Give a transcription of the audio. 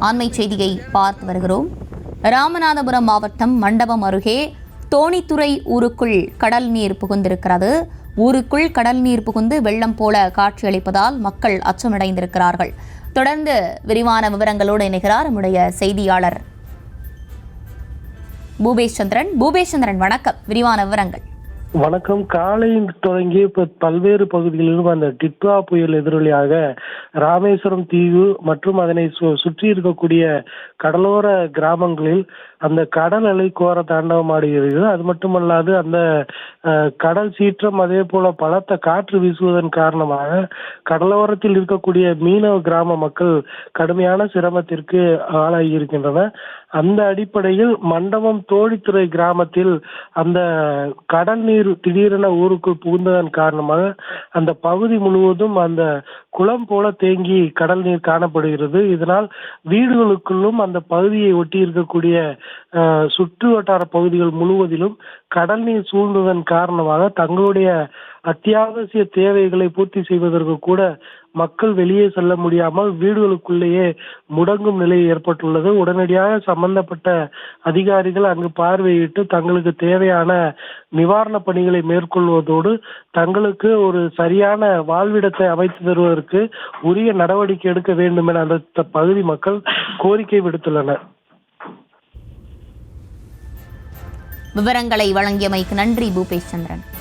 அண்மை செய்தியை பார்த்து வருகிறோம். ராமநாதபுரம் மாவட்டம் மண்டபம் அருகே தோணித்துறை ஊருக்குள் கடல் நீர் புகுந்திருக்கிறது. ஊருக்குள் கடல் நீர் புகுந்து வெள்ளம் போல காட்சியளிப்பதால் மக்கள் அச்சமடைந்திருக்கிறார்கள். தொடர்ந்து விரிவான விவரங்களோடு இணைகிறார் நம்முடைய செய்தியாளர் பூபேஷ் சந்திரன். வணக்கம். விரிவான விவரங்கள். வணக்கம். காலை தொடங்கி இப்ப பல்வேறு பகுதிகளிலும் அந்த டிட்வா புயல் எதிரொலியாக ராமேஸ்வரம் தீவு மற்றும் அதனை சுற்றி இருக்கக்கூடிய கடலோர கிராமங்களில் அந்த கடல் அலை கோர தாண்டவமாடுகிறது. அது மட்டுமல்லாது அந்த கடல் சீற்றம் அதே போல பலத்த காற்று வீசுவதன் காரணமாக கடலோரத்தில் இருக்கக்கூடிய மீனவ கிராம மக்கள் கடுமையான சிரமத்திற்கு ஆளாகி இருக்கின்றனர். அந்த அடிப்படையில் மண்டபம் தோழித்துறை கிராமத்தில் அந்த கடல் நீர் திடீரென ஊருக்குள் புகுந்ததன் காரணமாக அந்த பகுதி முழுவதும் அந்த குளம் போல தேங்கி கடல் நீர் காணப்படுகிறது. இதனால் வீடுகளுக்குள்ளும் அந்த பகுதியை ஒட்டி இருக்கக்கூடிய சுற்று வட்டார பகுதிகள் முழுவதிலும் கடல் நீர் சூழ்ந்ததன் காரணமாக தங்களுடைய அத்தியாவசிய தேவைகளை பூர்த்தி செய்வதற்கு கூட மக்கள் வெளியே செல்ல முடியாமல் வீடுகளுக்குள்ளேயே முடங்கும் நிலை ஏற்பட்டுள்ளது. உடனடியாக சம்பந்தப்பட்ட அதிகாரிகள் அங்கு பார்வையிட்டு தங்களுக்கு தேவையான நிவாரண பணிகளை மேற்கொள்வதோடு தங்களுக்கு ஒரு சரியான வாழ்விடத்தை அமைத்து தருவதற்கு உரிய நடவடிக்கை எடுக்க வேண்டும் என அந்த பகுதி மக்கள் கோரிக்கை விடுத்துள்ளனர். விவரங்களை வழங்கியமைக்கு நன்றி பூபேஷ் சந்திரன்.